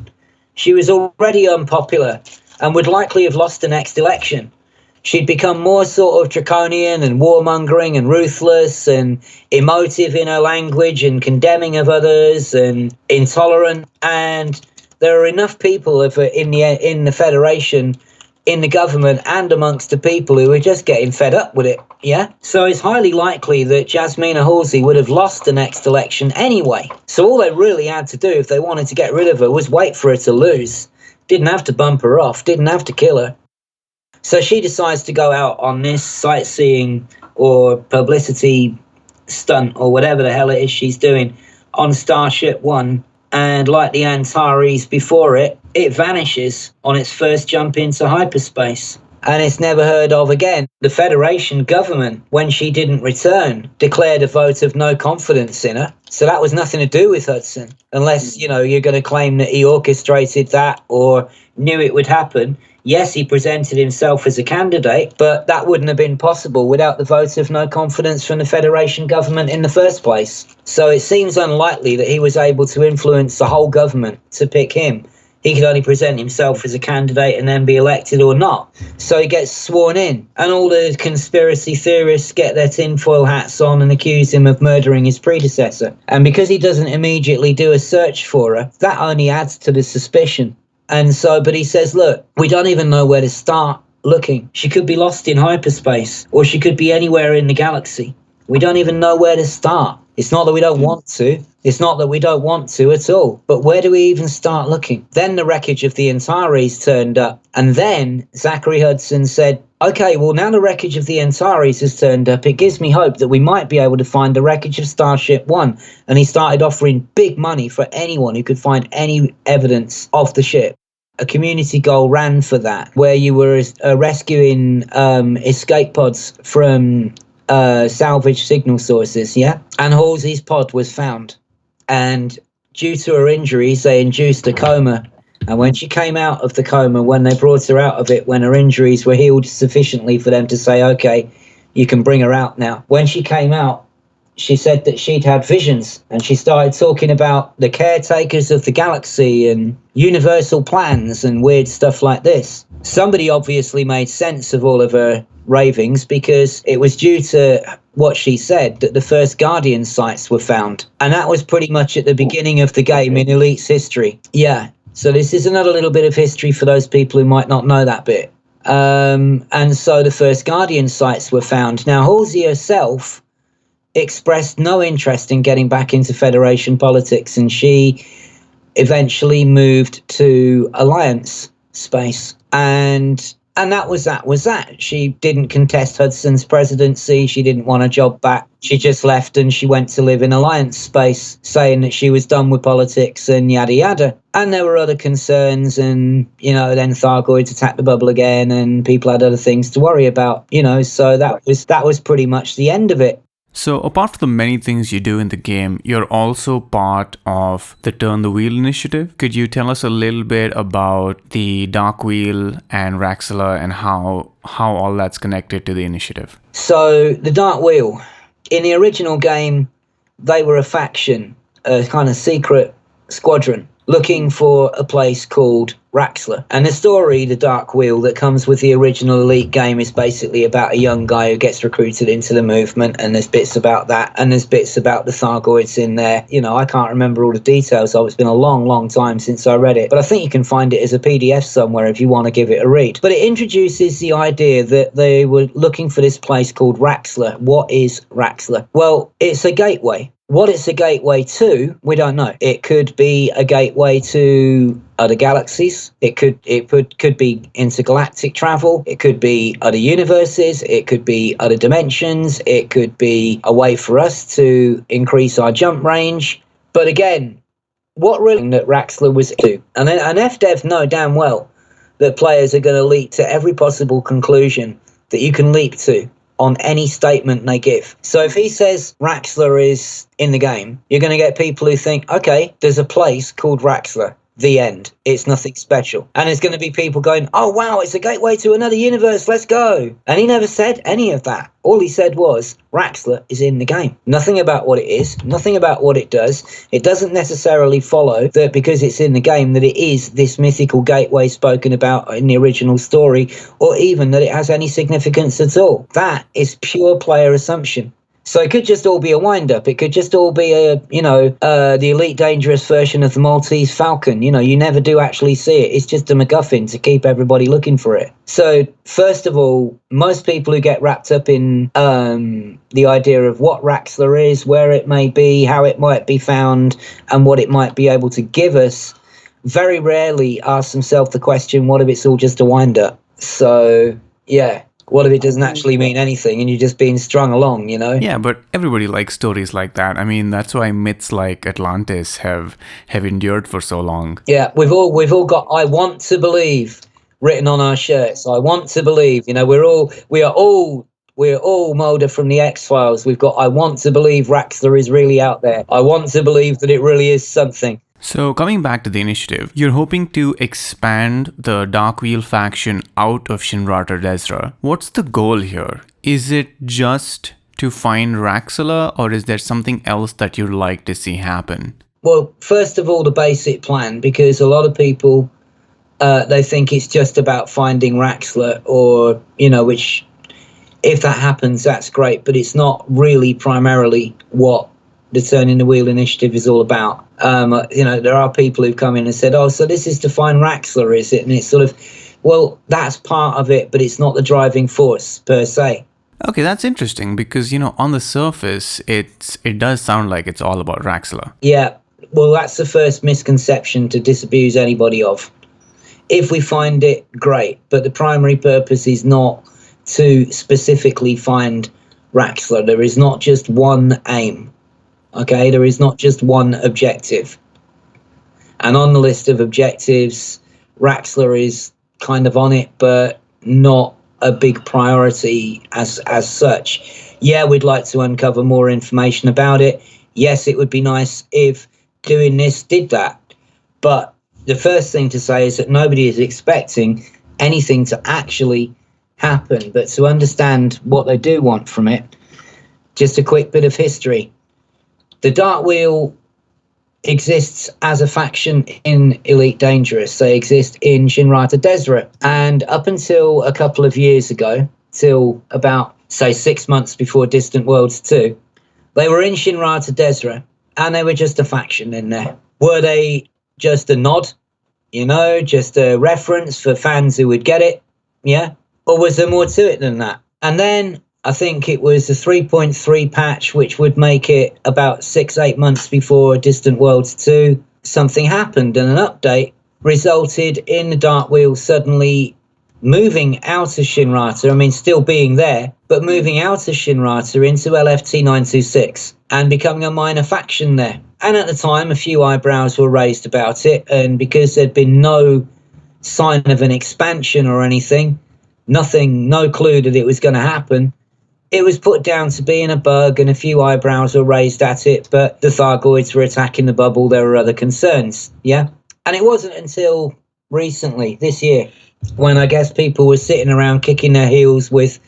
S2: She was already unpopular and would likely have lost the next election. She'd become more sort of draconian and warmongering and ruthless and emotive in her language and condemning of others and intolerant. And there are enough people in the Federation, in the government and amongst the people who are just getting fed up with it, yeah? So it's highly likely that Jasmina Halsey would have lost the next election anyway. So all they really had to do if they wanted to get rid of her was wait for her to lose. Didn't have to bump her off, didn't have to kill her. So she decides to go out on this sightseeing or publicity stunt or whatever the hell it is she's doing on Starship One. And like the Antares before it, it vanishes on its first jump into hyperspace. And it's never heard of again. The Federation government, when she didn't return, declared a vote of no confidence in her. So that was nothing to do with Hudson. Unless, you know, you're going to claim that he orchestrated that or knew it would happen. Yes, he presented himself as a candidate, but that wouldn't have been possible without the vote of no confidence from the Federation government in the first place. So it seems unlikely that he was able to influence the whole government to pick him. He could only present himself as a candidate and then be elected or not. So he gets sworn in, and all the conspiracy theorists get their tinfoil hats on and accuse him of murdering his predecessor. And because he doesn't immediately do a search for her, that only adds to the suspicion. And so, but he says, look, we don't even know where to start looking. She could be lost in hyperspace, or she could be anywhere in the galaxy. We don't even know where to start. It's not that we don't want to. It's not that we don't want to at all. But where do we even start looking? Then the wreckage of the Antares turned up. And then Zachary Hudson said, okay, well, now the wreckage of the Antares has turned up. It gives me hope that we might be able to find the wreckage of Starship One. And he started offering big money for anyone who could find any evidence of the ship. A community goal ran for that, where you were rescuing escape pods from salvage signal sources, yeah? And Halsey's pod was found. And due to her injuries, they induced a coma. And when she came out of the coma, when they brought her out of it, when her injuries were healed sufficiently for them to say, okay, you can bring her out now. When she came out, she said that she'd had visions, and she started talking about the caretakers of the galaxy and universal plans and weird stuff like this. Somebody obviously made sense of all of her ravings, because it was due to what she said that the first Guardian sites were found. And that was pretty much at the beginning of the game in Elite's history. Yeah, so this is another little bit of history for those people who might not know that bit. And so the first Guardian sites were found. Now, Halsey herself expressed no interest in getting back into Federation politics, and she eventually moved to Alliance space. And that was that. She didn't contest Hudson's presidency. She didn't want a job back. She just left and she went to live in Alliance space, saying that she was done with politics and yada yada. And there were other concerns, and, you know, then Thargoids attacked the bubble again and people had other things to worry about, you know, so that was pretty much the end of it.
S1: So, apart from the many things you do in the game, you're also part of the Turn the Wheel initiative. Could you tell us a little bit about the Dark Wheel and Raxxla and how all that's connected to the initiative?
S2: So, the Dark Wheel, in the original game, they were a faction, a kind of secret squadron, looking for a place called Raxxla. And the story, The Dark Wheel, that comes with the original Elite game is basically about a young guy who gets recruited into the movement, and there's bits about that, and there's bits about the Thargoids in there. You know, I can't remember all the details, so it's been a long, long time since I read it, but I think you can find it as a PDF somewhere if you want to give it a read. But it introduces the idea that they were looking for this place called Raxxla. What is Raxxla? Well, it's a gateway. What it's a gateway to, we don't know. It could be a gateway to other galaxies. It could be intergalactic travel. It could be other universes. It could be other dimensions. It could be a way for us to increase our jump range. But again, what really that Raxxla was to, and FDev know damn well that players are going to leap to every possible conclusion that you can leap to on any statement they give. So if he says Raxxla is in the game, you're going to get people who think, okay, there's a place called Raxxla. The end. It's nothing special. And there's going to be people going, oh, wow, it's a gateway to another universe. Let's go. And he never said any of that. All he said was, Raxxla is in the game. Nothing about what it is. Nothing about what it does. It doesn't necessarily follow that because it's in the game that it is this mythical gateway spoken about in the original story, or even that it has any significance at all. That is pure player assumption. So it could just all be a wind-up. It could just all be the Elite Dangerous version of the Maltese Falcon. You know, you never do actually see it. It's just a MacGuffin to keep everybody looking for it. So first of all, most people who get wrapped up in the idea of what Raxxla is, where it may be, how it might be found, and what it might be able to give us, very rarely ask themselves the question, what if it's all just a wind-up? So, yeah. What if it doesn't actually mean anything and you're just being strung along, you know?
S1: Yeah, but everybody likes stories like that. I mean, that's why myths like Atlantis have endured for so long.
S2: Yeah, we've all got "I want to believe" written on our shirts. I want to believe. You know, we are all Mulder from the X-Files. We've got "I want to believe Raxxla is really out there. I want to believe that it really is something."
S1: So coming back to the initiative, you're hoping to expand the Dark Wheel faction out of Shinrarta Dezhra. What's the goal here? Is it just to find Raxxla, or is there something else that you'd like to see happen?
S2: Well, first of all, the basic plan, because a lot of people, they think it's just about finding Raxxla, or, you know, which, if that happens, that's great, but it's not really primarily what the Turning the Wheel initiative is all about. You know, there are people who've come in and said, oh, so this is to find Raxxla, is it? And it's sort of, well, that's part of it, but it's not the driving force per se.
S1: Okay, that's interesting because, you know, on the surface, it does sound like it's all about Raxxla.
S2: Yeah, well, that's the first misconception to disabuse anybody of. If we find it, great, but the primary purpose is not to specifically find Raxxla. There is not just one aim. Okay, there is not just one objective. And on the list of objectives, Raxxla is kind of on it, but not a big priority as such. Yeah, we'd like to uncover more information about it. Yes, it would be nice if doing this did that. But the first thing to say is that nobody is expecting anything to actually happen, but to understand what they do want from it. Just a quick bit of history. The Dark Wheel exists as a faction in Elite Dangerous. They exist in Shinrarta Dezhra. And up until a couple of years ago, till about, say, 6 months before Distant Worlds 2, they were in Shinrarta Dezhra, and they were just a faction in there. Were they just a nod? You know, just a reference for fans who would get it? Yeah? Or was there more to it than that? And then I think it was the 3.3 patch, which would make it about 6-8 months before Distant Worlds 2. Something happened, and an update resulted in the Dark Wheel suddenly moving out of Shinrarta. I mean, still being there, but moving out of Shinrarta into LFT 926 and becoming a minor faction there. And at the time, a few eyebrows were raised about it, and because there'd been no sign of an expansion or anything, nothing, no clue that it was going to happen, It was put down to being a bug and a few eyebrows were raised at it, but the Thargoids were attacking the bubble. There were other concerns, yeah? And it wasn't until recently, this year, when I guess people were sitting around kicking their heels with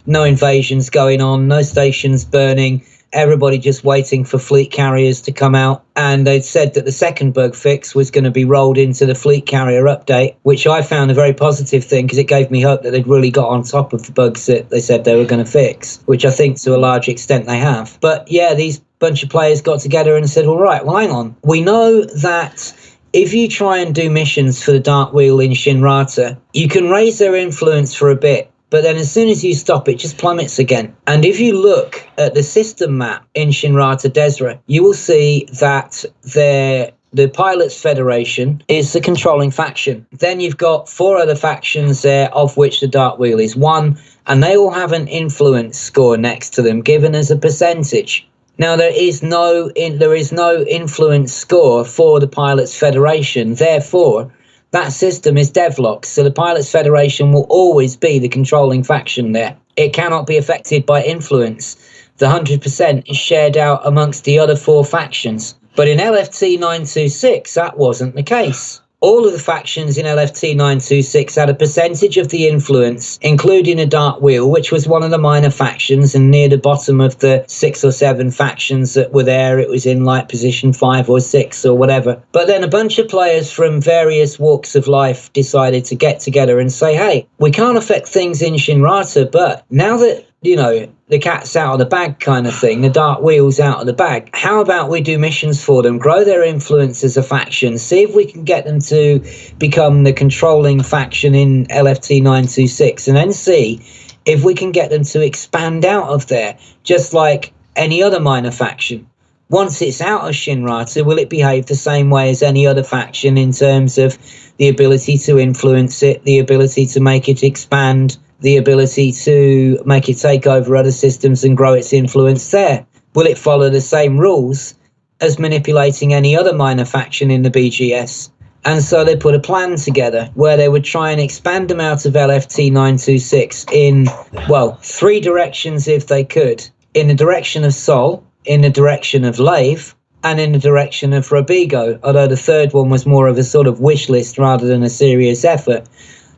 S2: no invasions going on, no stations burning, everybody just waiting for fleet carriers to come out. And they'd said that the second bug fix was going to be rolled into the fleet carrier update, which I found a very positive thing because it gave me hope that they'd really got on top of the bugs that they said they were going to fix, which I think to a large extent they have. But yeah, these bunch of players got together and said, all right, well, hang on. We know that if you try and do missions for the Dark Wheel in Shinrata, you can raise their influence for a bit, but then as soon as you stop, it just plummets again. And if you look at the system map in Shinrata Desra, you will see that the Pilots Federation is the controlling faction. Then you've got 4 other factions there, of which the Dark Wheel is one, and they all have an influence score next to them, given as a percentage. Now, there is no influence score for the Pilots Federation. Therefore, that system is devlocked, so the Pilots Federation will always be the controlling faction there. It cannot be affected by influence. The 100% is shared out amongst the other 4 factions. But in LFT 926, that wasn't the case. All of the factions in LFT 926 had a percentage of the influence, including a Dark Wheel, which was one of the minor factions, and near the bottom of the 6 or 7 factions that were there, it was in like position 5 or 6 or whatever. But then a bunch of players from various walks of life decided to get together and say, hey, we can't affect things in Shinrata, but now that, you know, the cat's out of the bag kind of thing, the Dark Wheel's out of the bag, how about we do missions for them, grow their influence as a faction, see if we can get them to become the controlling faction in LFT 926, and then see if we can get them to expand out of there, just like any other minor faction. Once it's out of Shinrata, will it behave the same way as any other faction in terms of the ability to influence it, the ability to make it expand, the ability to make it take over other systems and grow its influence there? Will it follow the same rules as manipulating any other minor faction in the BGS? And so they put a plan together where they would try and expand them out of LFT 926 in, well, 3 directions if they could. In the direction of Sol, in the direction of Lave, and in the direction of Robigo, although the third one was more of a sort of wish list rather than a serious effort.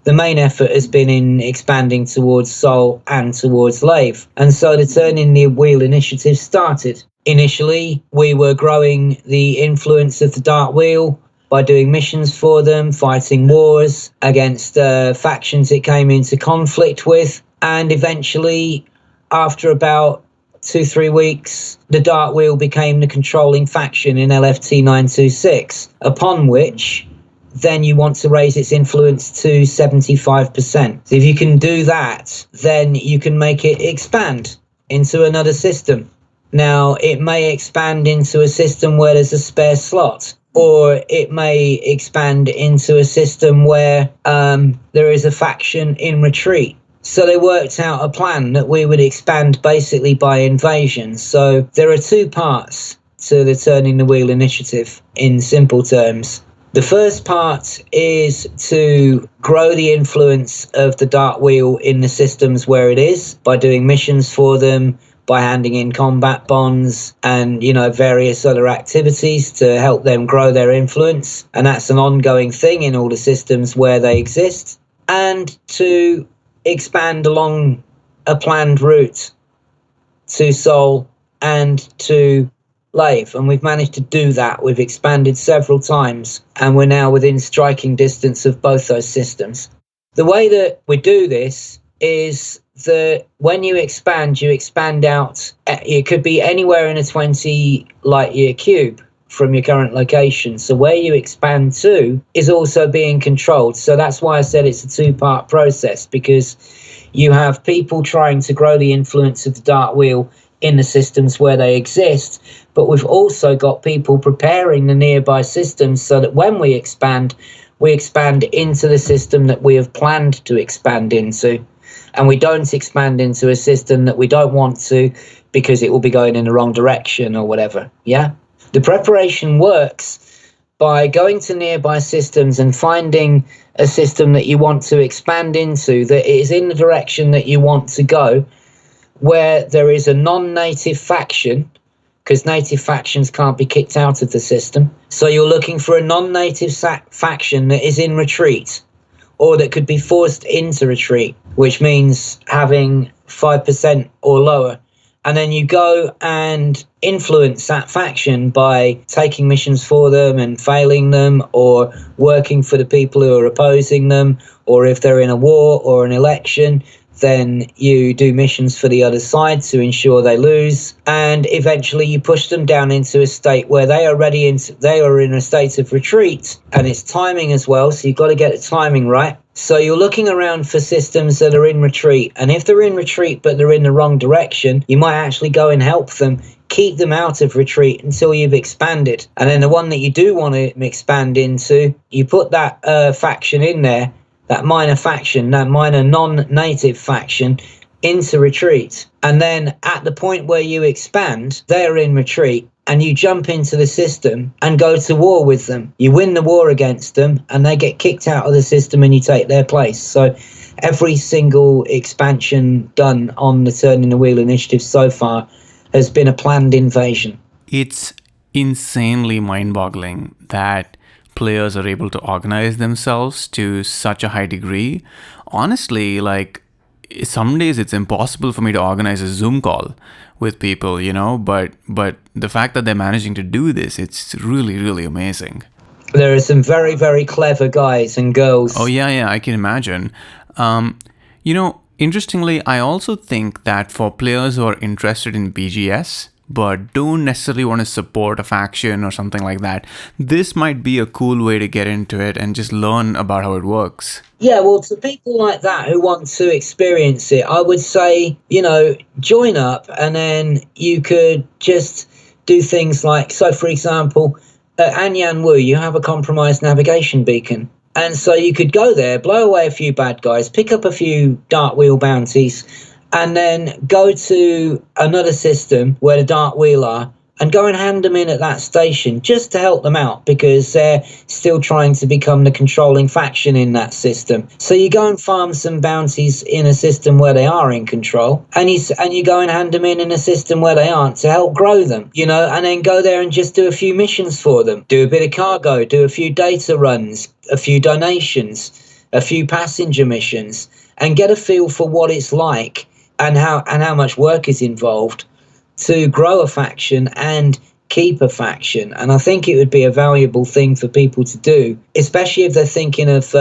S2: The main effort has been in expanding towards Sol and towards Lave. And so the Turning the Wheel initiative started. Initially, we were growing the influence of the Dark Wheel by doing missions for them, fighting wars against factions it came into conflict with. And eventually, after about 2-3 weeks, the Dark Wheel became the controlling faction in LFT 926, upon which then you want to raise its influence to 75%. If you can do that, then you can make it expand into another system. Now, it may expand into a system where there's a spare slot, or it may expand into a system where there is a faction in retreat. So they worked out a plan that we would expand basically by invasion. So there are 2 parts to the Turning the Wheel initiative in simple terms. The first part is to grow the influence of the Dark Wheel in the systems where it is by doing missions for them, by handing in combat bonds and, you know, various other activities to help them grow their influence. And that's an ongoing thing in all the systems where they exist. And to expand along a planned route to Sol and to Lave, and we've managed to do that. We've expanded several times, and we're now within striking distance of both those systems. The way that we do this is that when you expand out, it could be anywhere in a 20 light year cube from your current location. So where you expand to is also being controlled. So that's why I said it's a 2-part process, because you have people trying to grow the influence of the Dark Wheel in the systems where they exist, but we've also got people preparing the nearby systems so that when we expand into the system that we have planned to expand into, and we don't expand into a system that we don't want to because it will be going in the wrong direction or whatever. Yeah, the preparation works by going to nearby systems and finding a system that you want to expand into that is in the direction that you want to go, where there is a non-native faction, because native factions can't be kicked out of the system. So you're looking for a non-native faction that is in retreat, or that could be forced into retreat, which means having 5% or lower. And then you go and influence that faction by taking missions for them and failing them, or working for the people who are opposing them, or if they're in a war or an election, then you do missions for the other side to ensure they lose, and eventually you push them down into a state where they are in a state of retreat, and it's timing as well, so you've got to get the timing right. So you're looking around for systems that are in retreat, and if they're in retreat but they're in the wrong direction, you might actually go and help them keep them out of retreat until you've expanded. And then the one that you do want to expand into, you put that faction in there, that minor faction, that minor non-native faction, into retreat. And then at the point where you expand, they're in retreat, and you jump into the system and go to war with them. You win the war against them, and they get kicked out of the system, and you take their place. So every single expansion done on the Turning the Wheel initiative so far has been a planned invasion.
S1: It's insanely mind-boggling that players are able to organize themselves to such a high degree. Honestly, like, some days it's impossible for me to organize a Zoom call with people, but the fact that they're managing to do this, it's really, really amazing.
S2: There are some very, very clever guys and girls.
S1: Oh, yeah, I can imagine. Interestingly, I also think that for players who are interested in BGS, but don't necessarily want to support a faction or something like that, this might be a cool way to get into it and just learn about how it works.
S2: Yeah, well, to people like that who want to experience it, I would say, join up, and then you could just do things like, so for example, at Anyan Wu, you have a compromised navigation beacon. And so you could go there, blow away a few bad guys, pick up a few Dark Wheel bounties, and then go to another system where the Dark Wheel are, and go and hand them in at that station just to help them out, because they're still trying to become the controlling faction in that system. So you go and farm some bounties in a system where they are in control, and you go and hand them in a system where they aren't to help grow them, and then go there and just do a few missions for them, do a bit of cargo, do a few data runs, a few donations, a few passenger missions, and get a feel for what it's like and how much work is involved to grow a faction and keep a faction. And I think it would be a valuable thing for people to do, especially if they're thinking of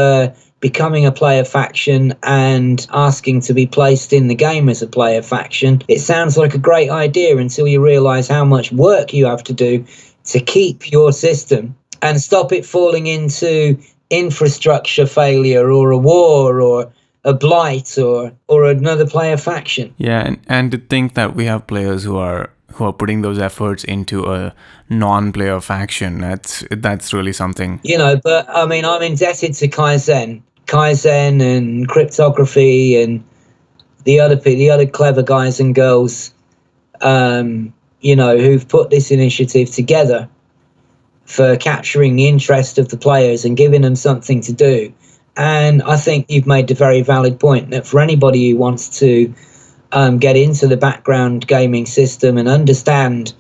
S2: becoming a player faction and asking to be placed in the game as a player faction. It sounds like a great idea until you realise how much work you have to do to keep your system and stop it falling into infrastructure failure or a war or a blight or another player faction.
S1: Yeah, and to think that we have players who are putting those efforts into a non-player faction, that's really something.
S2: But I mean, I'm indebted to Kaizen and cryptography and the other clever guys and girls, who've put this initiative together for capturing the interest of the players and giving them something to do. And I think you've made a very valid point that for anybody who wants to get into the background gaming system and understand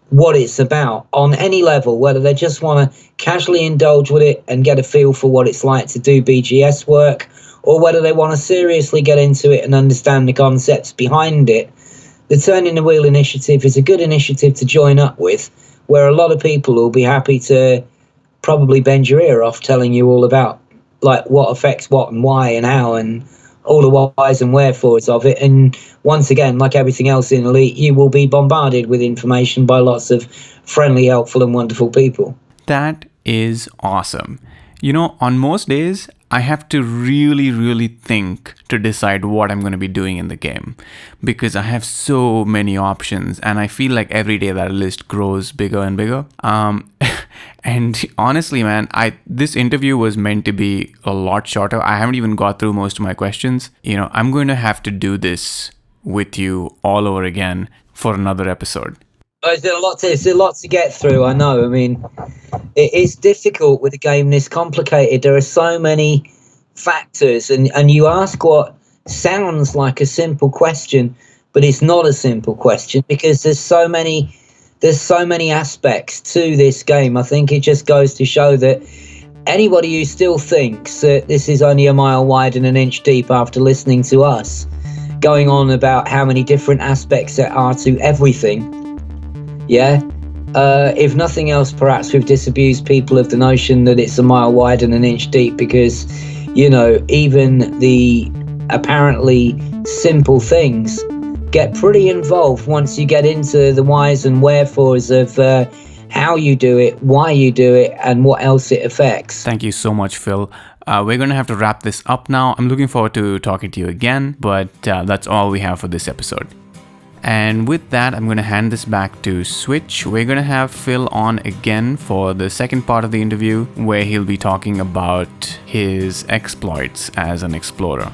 S2: what it's about on any level, whether they just want to casually indulge with it and get a feel for what it's like to do BGS work, or whether they want to seriously get into it and understand the concepts behind it, the Turning the Wheel initiative is a good initiative to join up with, where a lot of people will be happy to probably bend your ear off telling you all about like what affects what and why and how and all the whys and wherefores of it. And once again, like everything else in Elite, you will be bombarded with information by lots of friendly, helpful and wonderful people.
S1: That is awesome. On most days, I have to really, really think to decide what I'm going to be doing in the game, because I have so many options and I feel like every day that list grows bigger and bigger. And honestly, man, this interview was meant to be a lot shorter. I haven't even got through most of my questions. I'm going to have to do this with you all over again for another episode.
S2: There's a lot to get through, I know. I mean, it is difficult with a game this complicated. There are so many factors, and you ask what sounds like a simple question, but it's not a simple question because there's so many aspects to this game. I think it just goes to show that anybody who still thinks that this is only a mile wide and an inch deep after listening to us going on about how many different aspects there are to everything, if nothing else, perhaps we've disabused people of the notion that it's a mile wide and an inch deep, because, you know, even the apparently simple things get pretty involved once you get into the whys and wherefores of how you do it, why you do it, and what else it affects.
S1: Thank you so much, Phil. We're going to have to wrap this up now. I'm looking forward to talking to you again, but that's all we have for this episode. And with that, I'm going to hand this back to Switch. We're going to have Phil on again for the second part of the interview, where he'll be talking about his exploits as an explorer.